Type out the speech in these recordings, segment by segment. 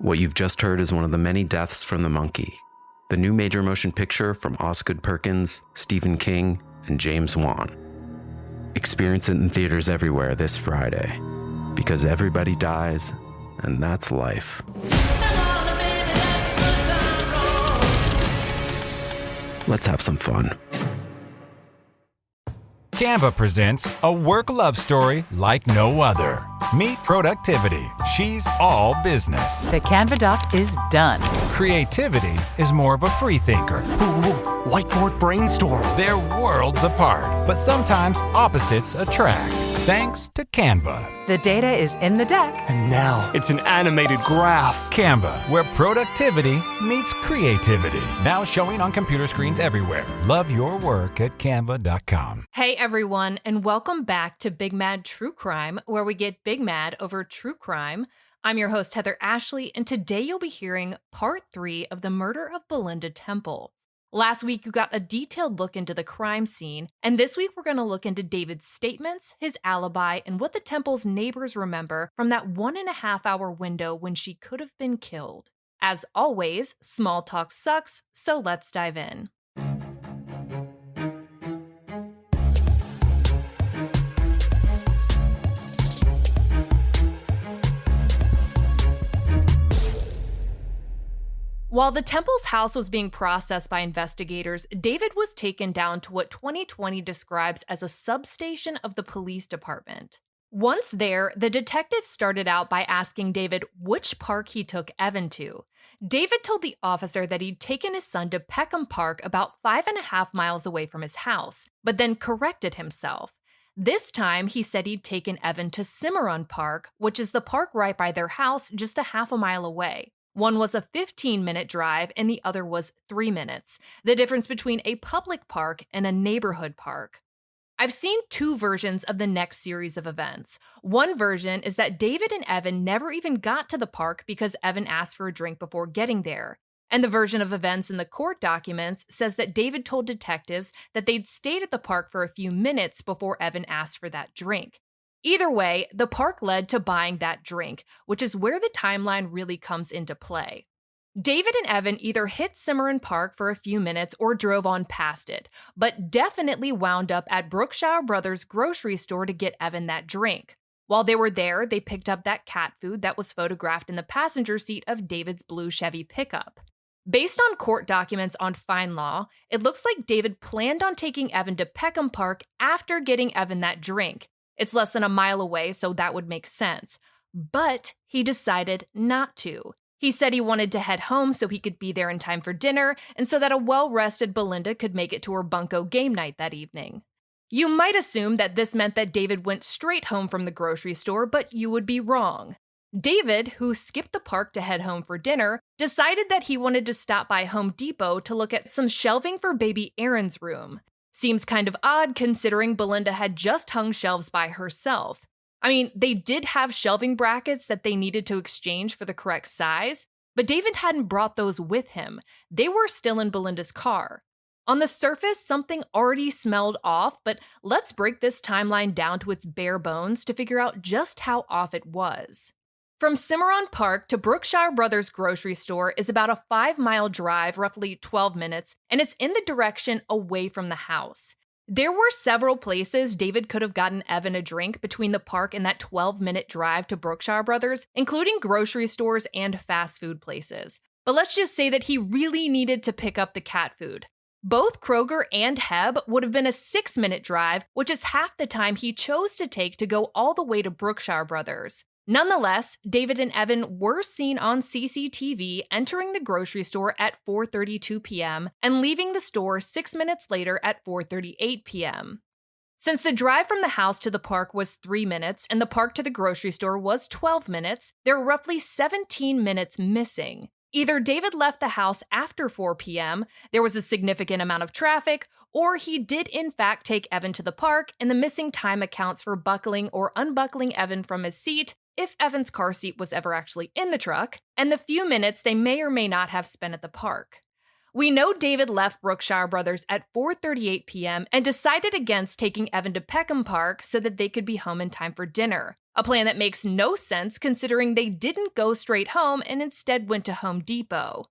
What you've just heard is one of the many deaths from the monkey, the new major motion picture from Osgood Perkins, Stephen King, and James Wan. Experience it in theaters everywhere this Friday, because everybody dies, and that's life. Let's have some fun. Canva presents a work love story like no other. Meet Productivity. She's all business. The Canva doc is done. Creativity is more of a free thinker. Whiteboard brainstorm. They're worlds apart, but sometimes opposites attract. Thanks to Canva. The data is in the deck. And now it's an animated graph. Canva, where productivity meets creativity. Now showing on computer screens everywhere. Love your work at canva.com. Hey everyone, and welcome back to Big Mad True Crime, where we get big mad over true crime. I'm your host, Heather Ashley, and today you'll be hearing part 3 of the murder of Belinda Temple. Last week, you got a detailed look into the crime scene, and this week we're going to look into David's statements, his alibi, and what the Temple's neighbors remember from that 1.5-hour window when she could have been killed. As always, small talk sucks, so let's dive in. While the Temple's house was being processed by investigators, David was taken down to what 2020 describes as a substation of the police department. Once there, the detectives started out by asking David which park he took Evan to. David told the officer that he'd taken his son to Peckham Park about 5.5 miles away from his house, but then corrected himself. This time, he said he'd taken Evan to Cimarron Park, which is the park right by their house just a half a mile away. One was a 15-minute drive and the other was 3 minutes, the difference between a public park and a neighborhood park. I've seen 2 versions of the next series of events. One version is that David and Evan never even got to the park because Evan asked for a drink before getting there. And the version of events in the court documents says that David told detectives that they'd stayed at the park for a few minutes before Evan asked for that drink. Either way, the park led to buying that drink, which is where the timeline really comes into play. David and Evan either hit Cimarron Park for a few minutes or drove on past it, but definitely wound up at Brookshire Brothers grocery store to get Evan that drink. While they were there, they picked up that cat food that was photographed in the passenger seat of David's blue Chevy pickup. Based on court documents on FindLaw, it looks like David planned on taking Evan to Peckham Park after getting Evan that drink. It's less than a mile away, so that would make sense. But he decided not to. He said he wanted to head home so he could be there in time for dinner and so that a well-rested Belinda could make it to her bunco game night that evening. You might assume that this meant that David went straight home from the grocery store, but you would be wrong. David, who skipped the park to head home for dinner, decided that he wanted to stop by Home Depot to look at some shelving for baby Aaron's room. Seems kind of odd considering Belinda had just hung shelves by herself. I mean, they did have shelving brackets that they needed to exchange for the correct size, but David hadn't brought those with him. They were still in Belinda's car. On the surface, something already smelled off, but let's break this timeline down to its bare bones to figure out just how off it was. From Cimarron Park to Brookshire Brothers grocery store is about a 5-mile drive, roughly 12 minutes, and it's in the direction away from the house. There were several places David could have gotten Evan a drink between the park and that 12-minute drive to Brookshire Brothers, including grocery stores and fast food places. But let's just say that he really needed to pick up the cat food. Both Kroger and Heb would have been a 6-minute drive, which is half the time he chose to take to go all the way to Brookshire Brothers. Nonetheless, David and Evan were seen on CCTV entering the grocery store at 4:32 p.m. and leaving the store 6 minutes later at 4:38 p.m. Since the drive from the house to the park was 3 minutes and the park to the grocery store was 12 minutes, there were roughly 17 minutes missing. Either David left the house after 4 p.m., there was a significant amount of traffic, or he did in fact take Evan to the park, and the missing time accounts for buckling or unbuckling Evan from his seat, if Evan's car seat was ever actually in the truck, and the few minutes they may or may not have spent at the park. We know David left Brookshire Brothers at 4:38 p.m. and decided against taking Evan to Peckham Park so that they could be home in time for dinner. A plan that makes no sense considering they didn't go straight home and instead went to Home Depot.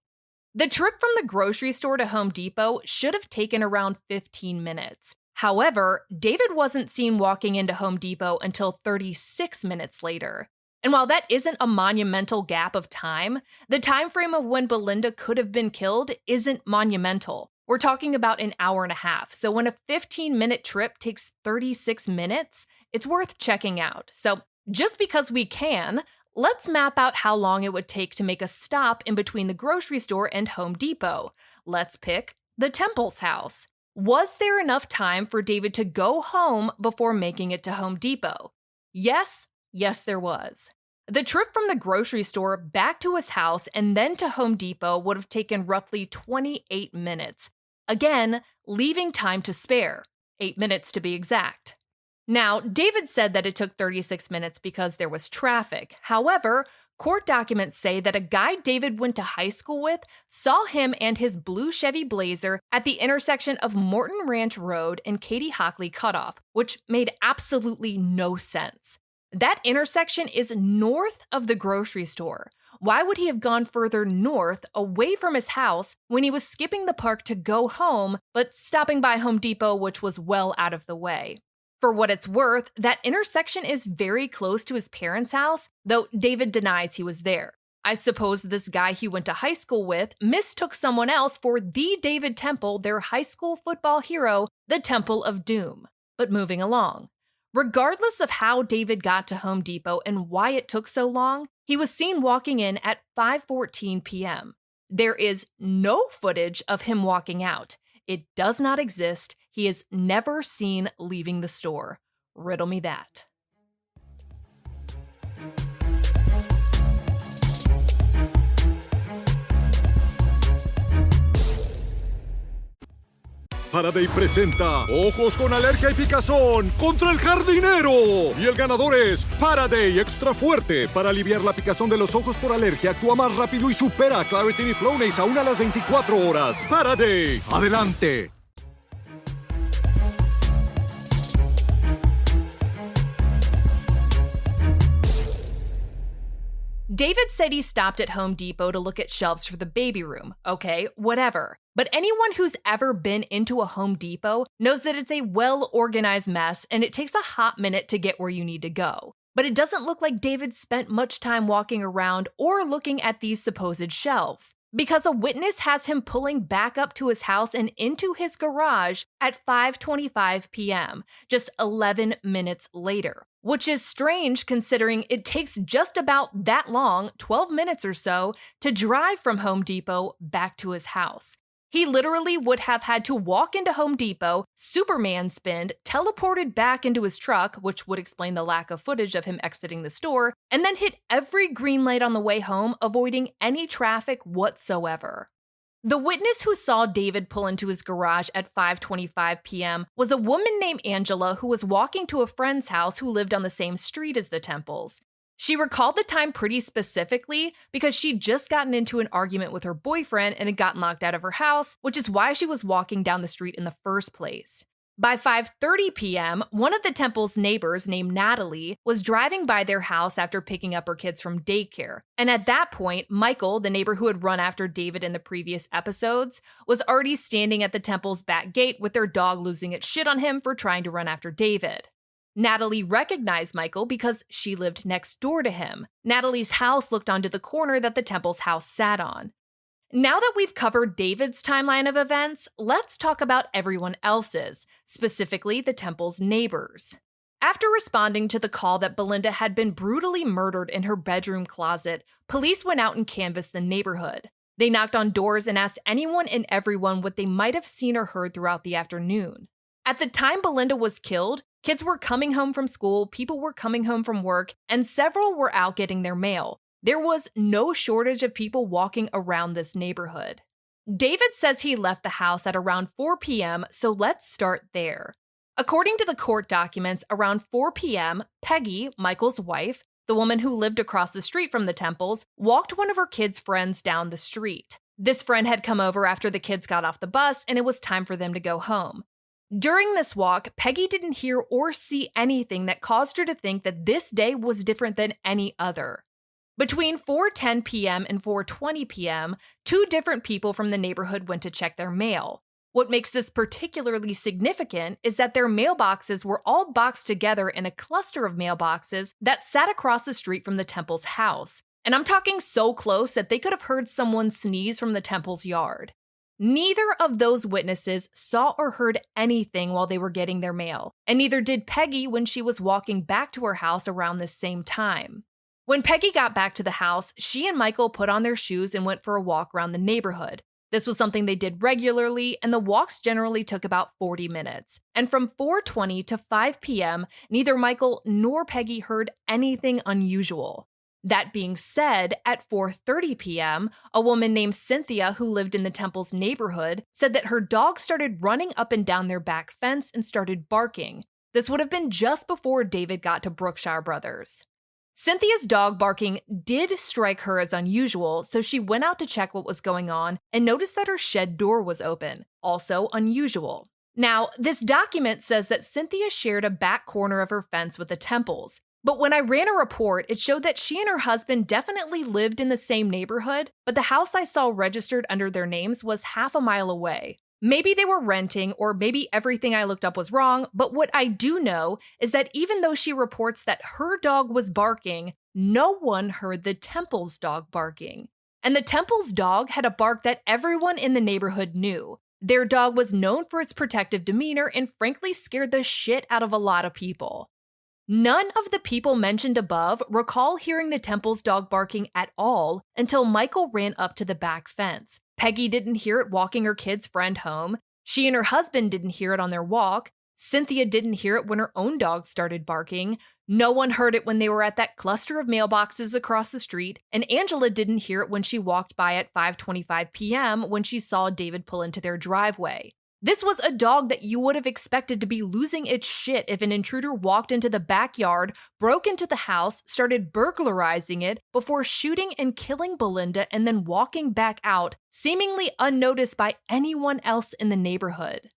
The trip from the grocery store to Home Depot should have taken around 15 minutes. However, David wasn't seen walking into Home Depot until 36 minutes later. And while that isn't a monumental gap of time, the time frame of when Belinda could have been killed isn't monumental. We're talking about an hour and a half, so when a 15-minute trip takes 36 minutes, it's worth checking out. So just because we can, let's map out how long it would take to make a stop in between the grocery store and Home Depot. Let's pick the Temple's house. Was there enough time for David to go home before making it to Home Depot? Yes, there was. The trip from the grocery store back to his house and then to Home Depot would have taken roughly 28 minutes. Again, leaving time to spare, 8 minutes to be exact. Now, David said that it took 36 minutes because there was traffic. However, court documents say that a guy David went to high school with saw him and his blue Chevy Blazer at the intersection of Morton Ranch Road and Katie Hockley Cutoff, which made absolutely no sense. That intersection is north of the grocery store. Why would he have gone further north, away from his house, when he was skipping the park to go home, but stopping by Home Depot, which was well out of the way? For what it's worth, that intersection is very close to his parents' house, though David denies he was there. I suppose this guy he went to high school with mistook someone else for the David Temple, their high school football hero, the Temple of Doom. But moving along. Regardless of how David got to Home Depot and why it took so long, he was seen walking in at 5:14 p.m. There is no footage of him walking out. It does not exist. He is never seen leaving the store. Riddle me that. Faraday presenta Ojos con Alergia y Picazón contra el jardinero. Y el ganador es Faraday Extra Fuerte. Para aliviar la picazón de los ojos por alergia, actúa más rápido y supera a Claritin y Flonase aún a las 24 horas. Faraday, adelante. David said he stopped at Home Depot to look at shelves for the baby room. Okay, whatever. But anyone who's ever been into a Home Depot knows that it's a well-organized mess and it takes a hot minute to get where you need to go. But it doesn't look like David spent much time walking around or looking at these supposed shelves, because a witness has him pulling back up to his house and into his garage at 5:25 p.m., just 11 minutes later. Which is strange considering it takes just about that long, 12 minutes or so, to drive from Home Depot back to his house. He literally would have had to walk into Home Depot, Superman spinned, teleported back into his truck, which would explain the lack of footage of him exiting the store, and then hit every green light on the way home, avoiding any traffic whatsoever. The witness who saw David pull into his garage at 5:25 p.m. was a woman named Angela who was walking to a friend's house who lived on the same street as the Temples. She recalled the time pretty specifically because she'd just gotten into an argument with her boyfriend and had gotten locked out of her house, which is why she was walking down the street in the first place. By 5:30 p.m., one of the Temple's neighbors named Natalie was driving by their house after picking up her kids from daycare. And at that point, Michael, the neighbor who had run after David in the previous episodes, was already standing at the Temple's back gate with their dog losing its shit on him for trying to run after David. Natalie recognized Michael because she lived next door to him. Natalie's house looked onto the corner that the Temple's house sat on. Now that we've covered David's timeline of events, let's talk about everyone else's, specifically the Temple's neighbors. After responding to the call that Belinda had been brutally murdered in her bedroom closet, police went out and canvassed the neighborhood. They knocked on doors and asked anyone and everyone what they might have seen or heard throughout the afternoon. At the time Belinda was killed, kids were coming home from school, people were coming home from work, and several were out getting their mail. There was no shortage of people walking around this neighborhood. David says he left the house at around 4 p.m., so let's start there. According to the court documents, around 4 p.m., Peggy, Michael's wife, the woman who lived across the street from the Temples, walked one of her kids' friends down the street. This friend had come over after the kids got off the bus, and it was time for them to go home. During this walk, Peggy didn't hear or see anything that caused her to think that this day was different than any other. Between 4:10 p.m. and 4:20 p.m., 2 different people from the neighborhood went to check their mail. What makes this particularly significant is that their mailboxes were all boxed together in a cluster of mailboxes that sat across the street from the Temple's house. And I'm talking so close that they could have heard someone sneeze from the Temple's yard. Neither of those witnesses saw or heard anything while they were getting their mail, and neither did Peggy when she was walking back to her house around the same time. When Peggy got back to the house, she and Michael put on their shoes and went for a walk around the neighborhood. This was something they did regularly, and the walks generally took about 40 minutes. And from 4:20 to 5 p.m., neither Michael nor Peggy heard anything unusual. That being said, at 4:30 p.m., a woman named Cynthia, who lived in the Temple's neighborhood, said that her dog started running up and down their back fence and started barking. This would have been just before David got to Brookshire Brothers. Cynthia's dog barking did strike her as unusual, so she went out to check what was going on and noticed that her shed door was open, also unusual. Now, this document says that Cynthia shared a back corner of her fence with the Temples. But when I ran a report, it showed that she and her husband definitely lived in the same neighborhood, but the house I saw registered under their names was half a mile away. Maybe they were renting, or maybe everything I looked up was wrong, but what I do know is that even though she reports that her dog was barking, no one heard the Temple's dog barking. And the Temple's dog had a bark that everyone in the neighborhood knew. Their dog was known for its protective demeanor and frankly scared the shit out of a lot of people. None of the people mentioned above recall hearing the Temple's dog barking at all until Michael ran up to the back fence. Peggy didn't hear it walking her kid's friend home. She and her husband didn't hear it on their walk. Cynthia didn't hear it when her own dog started barking. No one heard it when they were at that cluster of mailboxes across the street. And Angela didn't hear it when she walked by at 5:25 p.m. when she saw David pull into their driveway. This was a dog that you would have expected to be losing its shit if an intruder walked into the backyard, broke into the house, started burglarizing it before shooting and killing Belinda and then walking back out, seemingly unnoticed by anyone else in the neighborhood.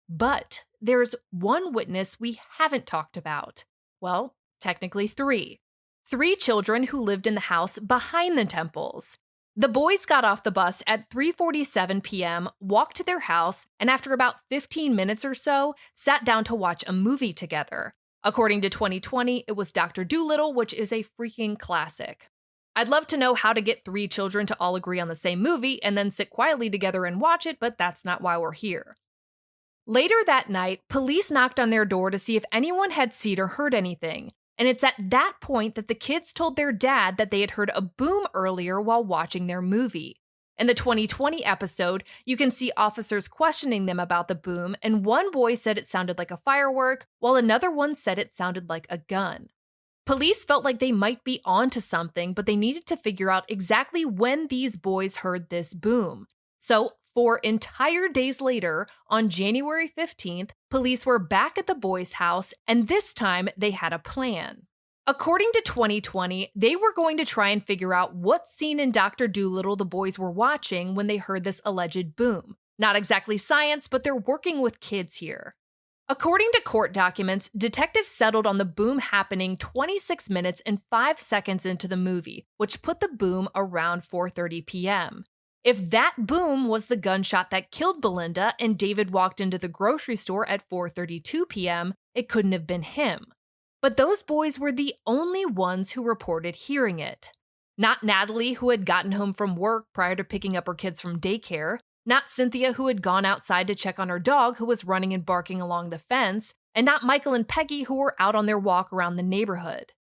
But there's one witness we haven't talked about. Well, technically 3. 3 children who lived in the house behind the Temples. The boys got off the bus at 3:47 p.m., walked to their house, and after about 15 minutes or so, sat down to watch a movie together. According to 2020, it was Dr. Dolittle, which is a freaking classic. I'd love to know how to get 3 children to all agree on the same movie and then sit quietly together and watch it, but that's not why we're here. Later that night, police knocked on their door to see if anyone had seen or heard anything. And it's at that point that the kids told their dad that they had heard a boom earlier while watching their movie. In the 2020 episode, you can see officers questioning them about the boom, and one boy said it sounded like a firework, while another one said it sounded like a gun. Police felt like they might be onto something, but they needed to figure out exactly when these boys heard this boom. So, 4 entire days later, on January 15th, police were back at the boys' house, and this time they had a plan. According to 2020, they were going to try and figure out what scene in Dr. Dolittle the boys were watching when they heard this alleged boom. Not exactly science, but they're working with kids here. According to court documents, detectives settled on the boom happening 26 minutes and 5 seconds into the movie, which put the boom around 4:30 p.m. If that boom was the gunshot that killed Belinda and David walked into the grocery store at 4:32 p.m., it couldn't have been him. But those boys were the only ones who reported hearing it. Not Natalie, who had gotten home from work prior to picking up her kids from daycare, not Cynthia, who had gone outside to check on her dog who was running and barking along the fence, and not Michael and Peggy, who were out on their walk around the neighborhood.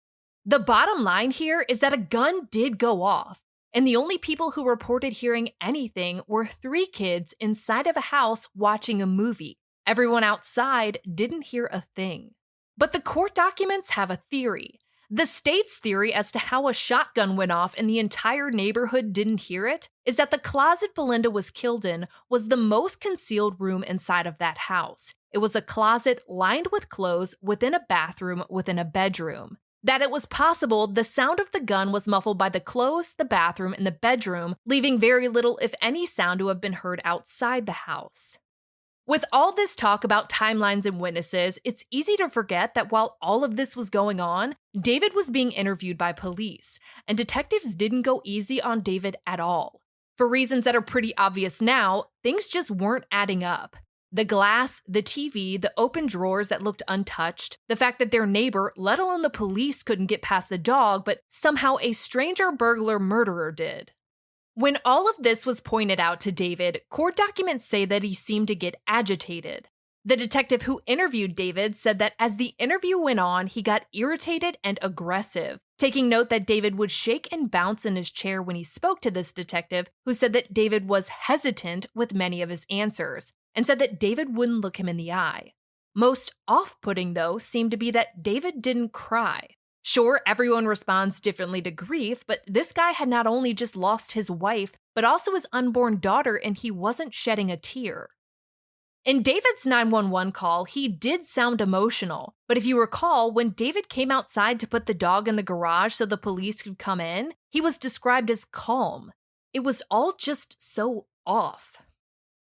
The bottom line here is that a gun did go off. And the only people who reported hearing anything were 3 kids inside of a house watching a movie. Everyone outside didn't hear a thing. But the court documents have a theory. The state's theory as to how a shotgun went off and the entire neighborhood didn't hear it is that the closet Belinda was killed in was the most concealed room inside of that house. It was a closet lined with clothes within a bathroom within a bedroom. that it was possible the sound of the gun was muffled by the clothes, the bathroom, and the bedroom, leaving very little, if any, sound to have been heard outside the house. With all this talk about timelines and witnesses, it's easy to forget that while all of this was going on, David was being interviewed by police, and detectives didn't go easy on David at all. For reasons that are pretty obvious now, things just weren't adding up. The glass, the TV, the open drawers that looked untouched, the fact that their neighbor, let alone the police, couldn't get past the dog, but somehow a stranger burglar murderer did. When all of this was pointed out to David, court documents say that he seemed to get agitated. The detective who interviewed David said that as the interview went on, he got irritated and aggressive, taking note that David would shake and bounce in his chair when he spoke to this detective, who said that David was hesitant with many of his answers, and said that David wouldn't look him in the eye. Most off-putting, though, seemed to be that David didn't cry. Sure, everyone responds differently to grief, but this guy had not only just lost his wife, but also his unborn daughter, and he wasn't shedding a tear. In David's 911 call, he did sound emotional, but if you recall, when David came outside to put the dog in the garage so the police could come in, he was described as calm. It was all just so off.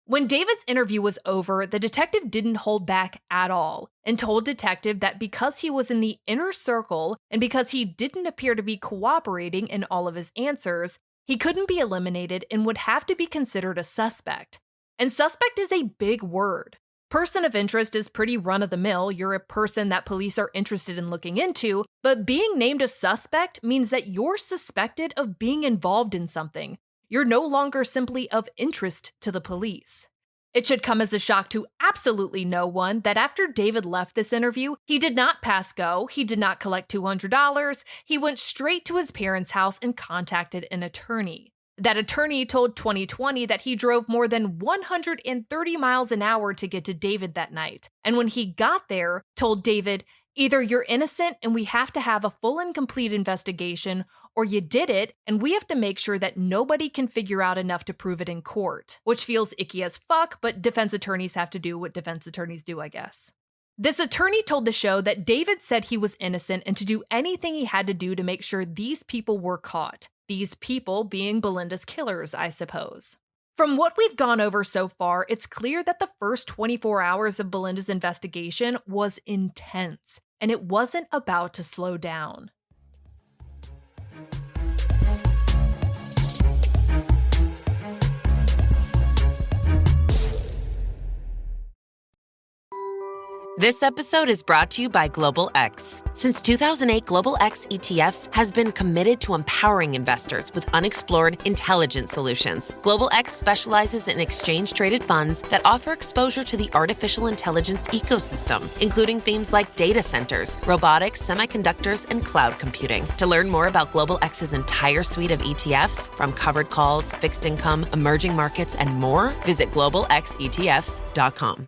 When David's interview was over, the detective didn't hold back at all and told detective that because he was in the inner circle and because he didn't appear to be cooperating in all of his answers, he couldn't be eliminated and would have to be considered a suspect. And suspect is a big word. Person of interest is pretty run-of-the-mill. You're a person that police are interested in looking into, but being named a suspect means that you're suspected of being involved in something. You're no longer simply of interest to the police. It should come as a shock to absolutely no one that after David left this interview, he did not pass go, he did not collect $200, he went straight to his parents' house and contacted an attorney. That attorney told 2020 that he drove more than 130 miles an hour to get to David that night, and when he got there, told David, either you're innocent and we have to have a full and complete investigation, or you did it and we have to make sure that nobody can figure out enough to prove it in court. Which feels icky as fuck, but defense attorneys have to do what defense attorneys do, I guess. This attorney told the show that David said he was innocent and to do anything he had to do to make sure these people were caught. These people being Belinda's killers, I suppose. From what we've gone over so far, it's clear that the first 24 hours of Belinda's investigation was intense, and it wasn't about to slow down. This episode is brought to you by Global X. Since 2008, Global X ETFs has been committed to empowering investors with unexplored, intelligent solutions. Global X specializes in exchange-traded funds that offer exposure to the artificial intelligence ecosystem, including themes like data centers, robotics, semiconductors, and cloud computing. To learn more about Global X's entire suite of ETFs, from covered calls, fixed income, emerging markets, and more, visit globalxetfs.com.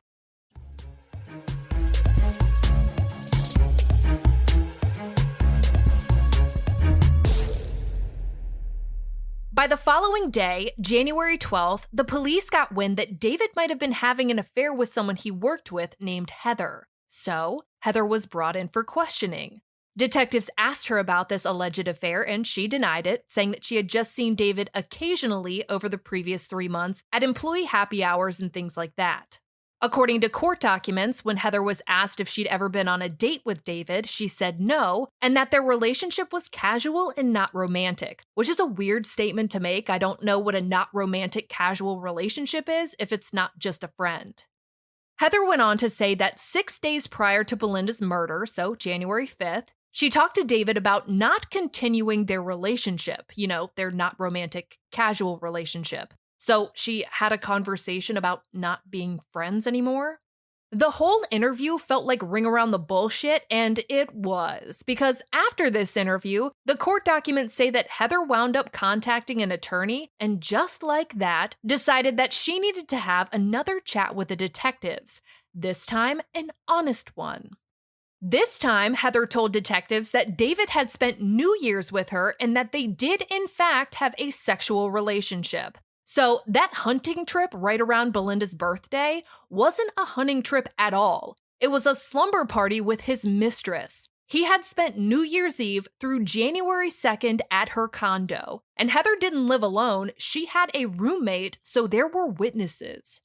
By the following day, January 12th, the police got wind that David might have been having an affair with someone he worked with named Heather. So, Heather was brought in for questioning. Detectives asked her about this alleged affair and she denied it, saying that she had just seen David occasionally over the previous 3 months at employee happy hours and things like that. According to court documents, when Heather was asked if she'd ever been on a date with David, she said no, and that their relationship was casual and not romantic, which is a weird statement to make. I don't know what a not romantic casual relationship is if it's not just a friend. Heather went on to say that 6 days prior to Belinda's murder, so January 5th, she talked to David about not continuing their relationship, their not romantic casual relationship. So she had a conversation about not being friends anymore. The whole interview felt like ring around the bullshit, and it was, because after this interview, the court documents say that Heather wound up contacting an attorney, and just like that, decided that she needed to have another chat with the detectives, this time an honest one. This time, Heather told detectives that David had spent New Year's with her and that they did in fact have a sexual relationship. So that hunting trip right around Belinda's birthday wasn't a hunting trip at all. It was a slumber party with his mistress. He had spent New Year's Eve through January 2nd at her condo, and Heather didn't live alone. She had a roommate, so there were witnesses.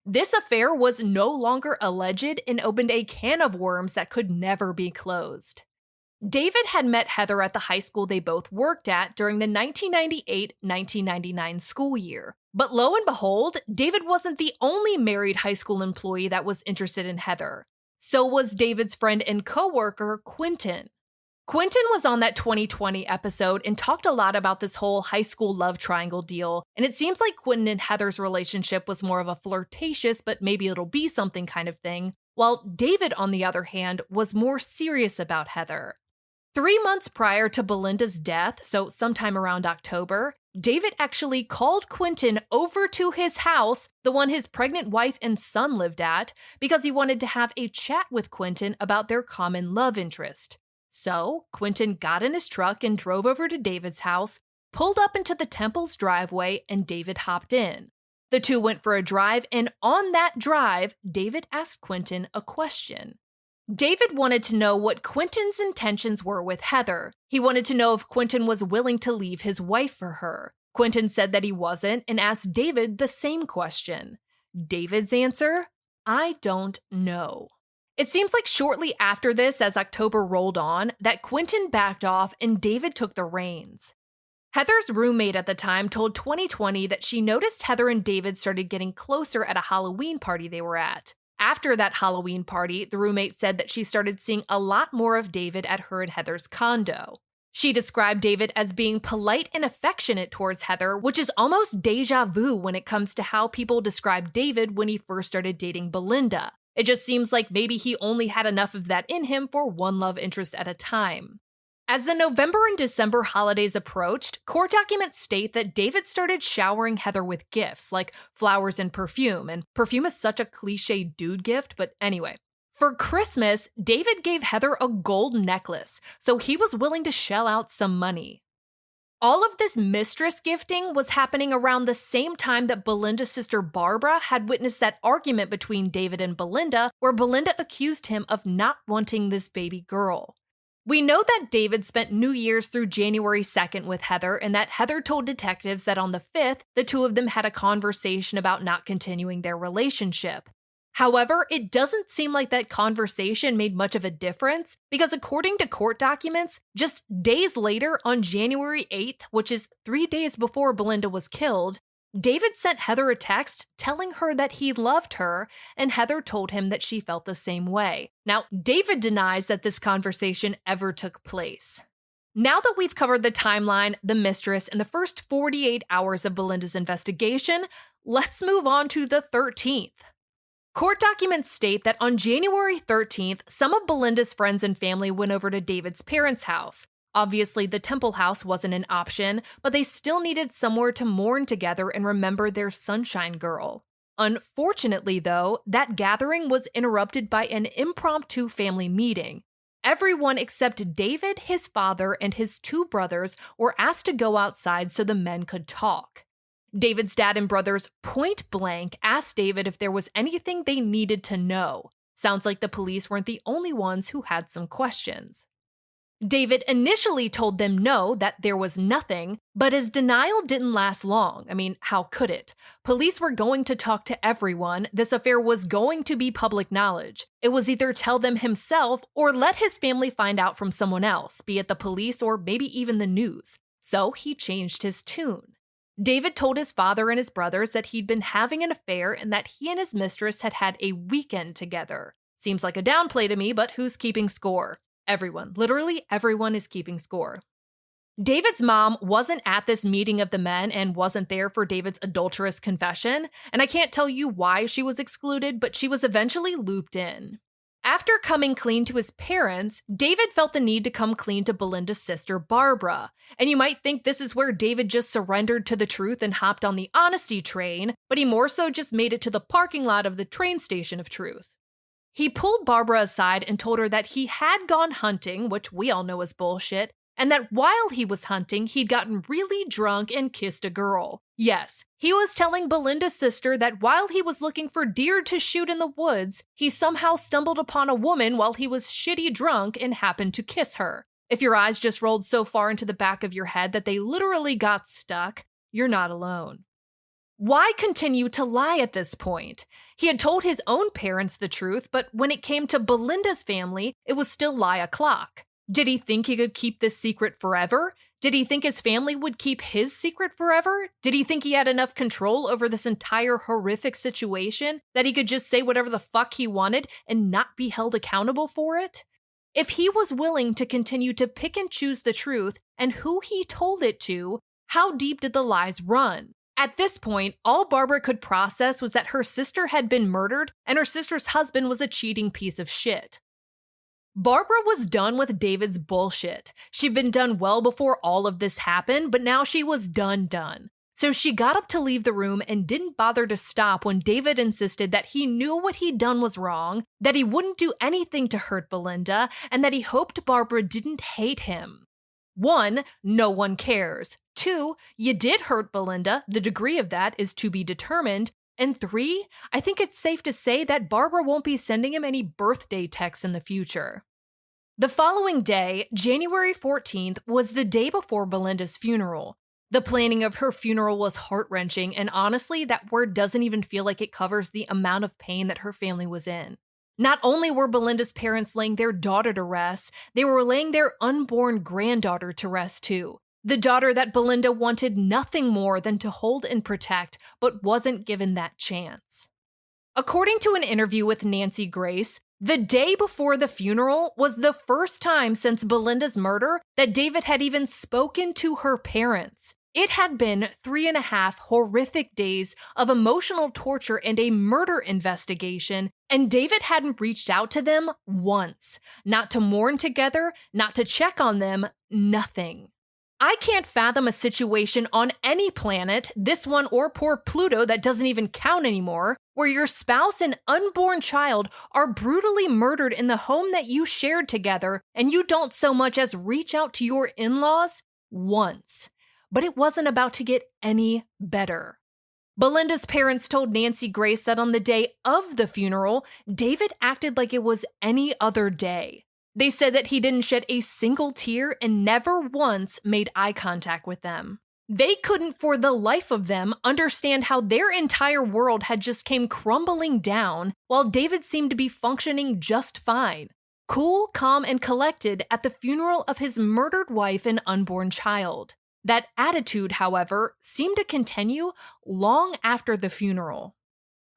This affair was no longer alleged and opened a can of worms that could never be closed. David had met Heather at the high school they both worked at during the 1998-1999 school year. But lo and behold, David wasn't the only married high school employee that was interested in Heather. So was David's friend and coworker, Quentin. Quentin was on that 2020 episode and talked a lot about this whole high school love triangle deal, and it seems like Quentin and Heather's relationship was more of a flirtatious but maybe it'll be something kind of thing, while David, on the other hand, was more serious about Heather. 3 months prior to Belinda's death, so sometime around October, David actually called Quentin over to his house, the one his pregnant wife and son lived at, because he wanted to have a chat with Quentin about their common love interest. So, Quentin got in his truck and drove over to David's house, pulled up into the Temple's driveway, and David hopped in. The two went for a drive, and on that drive, David asked Quentin a question. David wanted to know what Quentin's intentions were with Heather. He wanted to know if Quentin was willing to leave his wife for her. Quentin said that he wasn't and asked David the same question. David's answer? I don't know. It seems like shortly after this, as October rolled on, that Quentin backed off and David took the reins. Heather's roommate at the time told 2020 that she noticed Heather and David started getting closer at a Halloween party they were at. After that Halloween party, the roommate said that she started seeing a lot more of David at her and Heather's condo. She described David as being polite and affectionate towards Heather, which is almost deja vu when it comes to how people describe David when he first started dating Belinda. It just seems like maybe he only had enough of that in him for one love interest at a time. As the November and December holidays approached, court documents state that David started showering Heather with gifts like flowers and perfume is such a cliche dude gift, but anyway. For Christmas, David gave Heather a gold necklace, so he was willing to shell out some money. All of this mistress gifting was happening around the same time that Belinda's sister Barbara had witnessed that argument between David and Belinda, where Belinda accused him of not wanting this baby girl. We know that David spent New Year's through January 2nd with Heather, and that Heather told detectives that on the 5th, the two of them had a conversation about not continuing their relationship. However, it doesn't seem like that conversation made much of a difference, because according to court documents, just days later on January 8th, which is 3 days before Belinda was killed, David sent Heather a text telling her that he loved her, and Heather told him that she felt the same way. Now, David denies that this conversation ever took place. Now that we've covered the timeline, the mistress, and the first 48 hours of Belinda's investigation, let's move on to the 13th. Court documents state that on January 13th, some of Belinda's friends and family went over to David's parents' house. Obviously, the Temple house wasn't an option, but they still needed somewhere to mourn together and remember their sunshine girl. Unfortunately, though, that gathering was interrupted by an impromptu family meeting. Everyone except David, his father, and his 2 brothers were asked to go outside so the men could talk. David's dad and brothers point blank asked David if there was anything they needed to know. Sounds like the police weren't the only ones who had some questions. David initially told them no, that there was nothing, but his denial didn't last long. I mean, how could it? Police were going to talk to everyone. This affair was going to be public knowledge. It was either tell them himself or let his family find out from someone else, be it the police or maybe even the news. So he changed his tune. David told his father and his brothers that he'd been having an affair and that he and his mistress had had a weekend together. Seems like a downplay to me, but who's keeping score? Everyone, literally everyone is keeping score. David's mom wasn't at this meeting of the men and wasn't there for David's adulterous confession, and I can't tell you why she was excluded, but she was eventually looped in. After coming clean to his parents, David felt the need to come clean to Belinda's sister, Barbara. And you might think this is where David just surrendered to the truth and hopped on the honesty train, but he more so just made it to the parking lot of the train station of truth. He pulled Barbara aside and told her that he had gone hunting, which we all know is bullshit, and that while he was hunting, he'd gotten really drunk and kissed a girl. Yes, he was telling Belinda's sister that while he was looking for deer to shoot in the woods, he somehow stumbled upon a woman while he was shitty drunk and happened to kiss her. If your eyes just rolled so far into the back of your head that they literally got stuck, you're not alone. Why continue to lie at this point? He had told his own parents the truth, but when it came to Belinda's family, it was still lie o'clock. Did he think he could keep this secret forever? Did he think his family would keep his secret forever? Did he think he had enough control over this entire horrific situation that he could just say whatever the fuck he wanted and not be held accountable for it? If he was willing to continue to pick and choose the truth and who he told it to, how deep did the lies run? At this point, all Barbara could process was that her sister had been murdered and her sister's husband was a cheating piece of shit. Barbara was done with David's bullshit. She'd been done well before all of this happened, but now she was done. So she got up to leave the room and didn't bother to stop when David insisted that he knew what he'd done was wrong, that he wouldn't do anything to hurt Belinda, and that he hoped Barbara didn't hate him. 1, no one cares. 2, you did hurt Belinda. The degree of that is to be determined. And 3, I think it's safe to say that Barbara won't be sending him any birthday texts in the future. The following day, January 14th, was the day before Belinda's funeral. The planning of her funeral was heart-wrenching, and honestly, that word doesn't even feel like it covers the amount of pain that her family was in. Not only were Belinda's parents laying their daughter to rest, they were laying their unborn granddaughter to rest too. The daughter that Belinda wanted nothing more than to hold and protect, but wasn't given that chance. According to an interview with Nancy Grace, the day before the funeral was the first time since Belinda's murder that David had even spoken to her parents. It had been 3.5 horrific days of emotional torture and a murder investigation, and David hadn't reached out to them once. Not to mourn together, not to check on them, nothing. I can't fathom a situation on any planet, this one or poor Pluto that doesn't even count anymore, where your spouse and unborn child are brutally murdered in the home that you shared together and you don't so much as reach out to your in-laws once. But it wasn't about to get any better. Belinda's parents told Nancy Grace that on the day of the funeral, David acted like it was any other day. They said that he didn't shed a single tear and never once made eye contact with them. They couldn't for the life of them understand how their entire world had just came crumbling down while David seemed to be functioning just fine. Cool, calm, and collected at the funeral of his murdered wife and unborn child. That attitude, however, seemed to continue long after the funeral.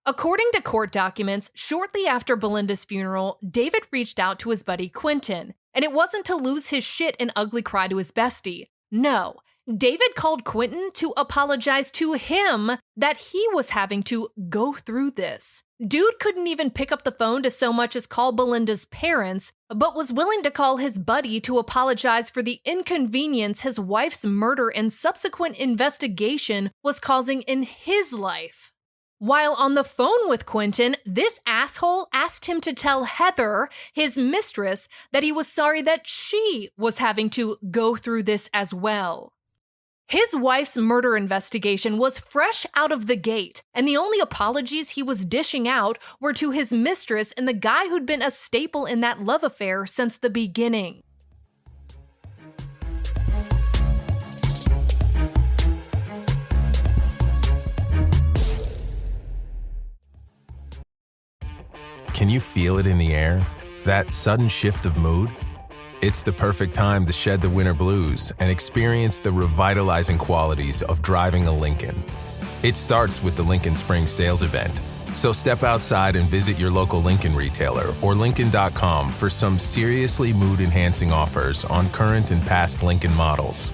According to court documents, shortly after Belinda's funeral, David reached out to his buddy Quentin, and it wasn't to lose his shit and ugly cry to his bestie. No, David called Quentin to apologize to him that he was having to go through this. Dude couldn't even pick up the phone to so much as call Belinda's parents, but was willing to call his buddy to apologize for the inconvenience his wife's murder and subsequent investigation was causing in his life. While on the phone with Quentin, this asshole asked him to tell Heather, his mistress, that he was sorry that she was having to go through this as well. His wife's murder investigation was fresh out of the gate, and the only apologies he was dishing out were to his mistress and the guy who'd been a staple in that love affair since the beginning. Can you feel it in the air? That sudden shift of mood? It's the perfect time to shed the winter blues and experience the revitalizing qualities of driving a Lincoln. It starts with the Lincoln Spring Sales Event. So step outside and visit your local Lincoln retailer or Lincoln.com for some seriously mood-enhancing offers on current and past Lincoln models.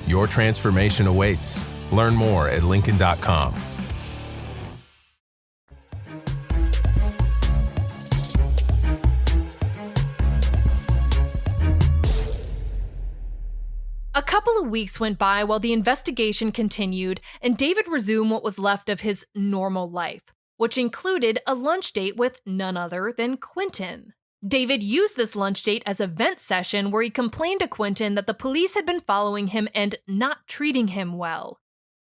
Your transformation awaits. Learn more at Lincoln.com. A couple of weeks went by while the investigation continued, and David resumed what was left of his normal life, which included a lunch date with none other than Quentin. David used this lunch date as a vent session where he complained to Quentin that the police had been following him and not treating him well.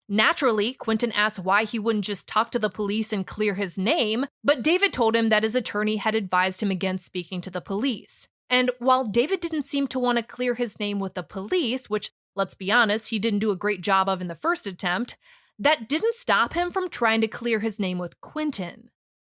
Naturally, Quentin asked why he wouldn't just talk to the police and clear his name, but David told him that his attorney had advised him against speaking to the police. And while David didn't seem to want to clear his name with the police, which, let's be honest, he didn't do a great job of in the first attempt, that didn't stop him from trying to clear his name with Quentin.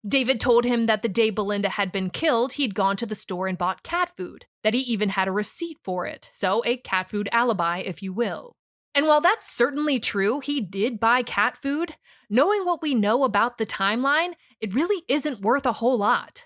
David told him that the day Belinda had been killed, he'd gone to the store and bought cat food, that he even had a receipt for it, so a cat food alibi, if you will. And while that's certainly true, he did buy cat food, knowing what we know about the timeline, it really isn't worth a whole lot.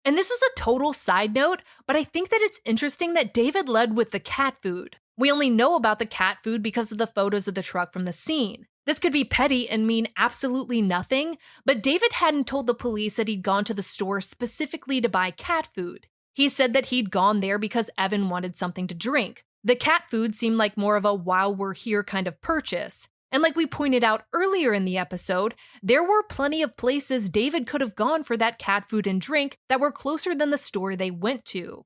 And this is a total side note, but I think that it's interesting that David led with the cat food. We only know about the cat food because of the photos of the truck from the scene. This could be petty and mean absolutely nothing, but David hadn't told the police that he'd gone to the store specifically to buy cat food. He said that he'd gone there because Evan wanted something to drink. The cat food seemed like more of a while we're here kind of purchase. And like we pointed out earlier in the episode, there were plenty of places David could have gone for that cat food and drink that were closer than the store they went to.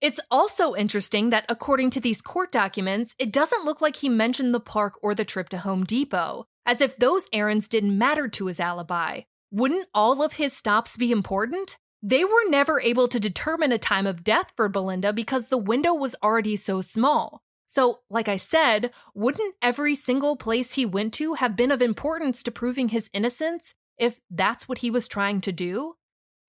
It's also interesting that according to these court documents, it doesn't look like he mentioned the park or the trip to Home Depot, as if those errands didn't matter to his alibi. Wouldn't all of his stops be important? They were never able to determine a time of death for Belinda because the window was already so small. So, like I said, wouldn't every single place he went to have been of importance to proving his innocence if that's what he was trying to do?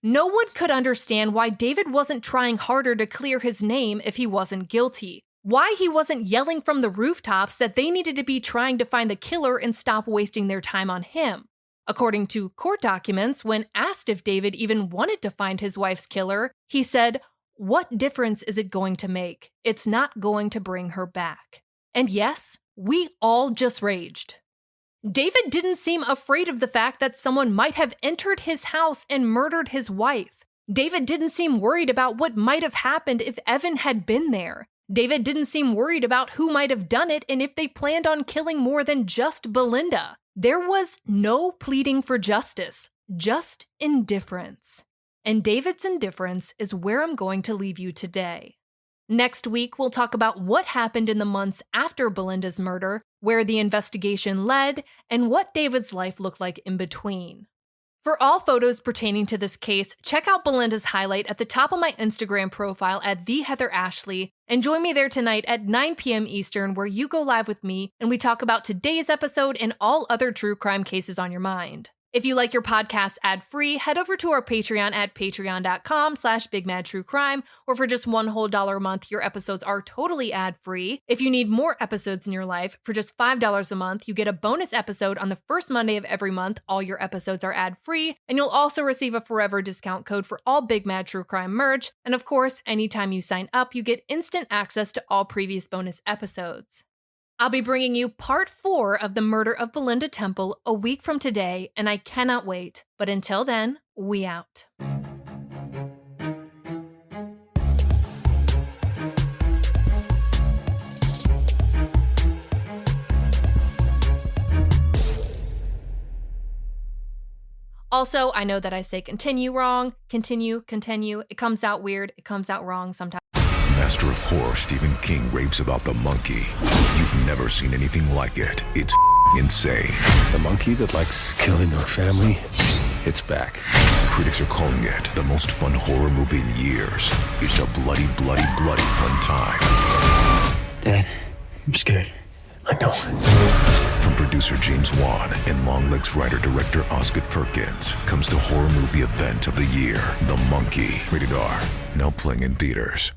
No one could understand why David wasn't trying harder to clear his name if he wasn't guilty. Why he wasn't yelling from the rooftops that they needed to be trying to find the killer and stop wasting their time on him. According to court documents, when asked if David even wanted to find his wife's killer, he said, "What difference is it going to make? It's not going to bring her back." And yes, we all just raged. David didn't seem afraid of the fact that someone might have entered his house and murdered his wife. David didn't seem worried about what might have happened if Evan had been there. David didn't seem worried about who might have done it and if they planned on killing more than just Belinda. There was no pleading for justice, just indifference. And David's indifference is where I'm going to leave you today. Next week, we'll talk about what happened in the months after Belinda's murder, where the investigation led, and what David's life looked like in between. For all photos pertaining to this case, check out Belinda's highlight at the top of my Instagram profile at @TheHeatherAshley, and join me there tonight at 9 p.m. Eastern, where you go live with me and we talk about today's episode and all other true crime cases on your mind. If you like your podcast ad-free, head over to our Patreon at patreon.com/BigMadTrueCrime, or for just $1 a month, your episodes are totally ad-free. If you need more episodes in your life, for just $5 a month, you get a bonus episode on the first Monday of every month. All your episodes are ad-free, and you'll also receive a forever discount code for all Big Mad True Crime merch. And of course, anytime you sign up, you get instant access to all previous bonus episodes. I'll be bringing you part 4 of the murder of Belinda Temple a week from today, and I cannot wait. But until then, we out. Also, I know that I say continue wrong, continue. It comes out weird, it comes out wrong sometimes. Master of horror Stephen King raves about the monkey. You've never seen anything like it. It's insane. The monkey that likes killing our family, it's back. Critics are calling it the most fun horror movie in years. It's a bloody fun time. Dad, I'm scared. I know. From producer James Wan and Longlegs writer-director Osgood Perkins comes the horror movie event of the year, The Monkey. Rated R. Now playing in theaters.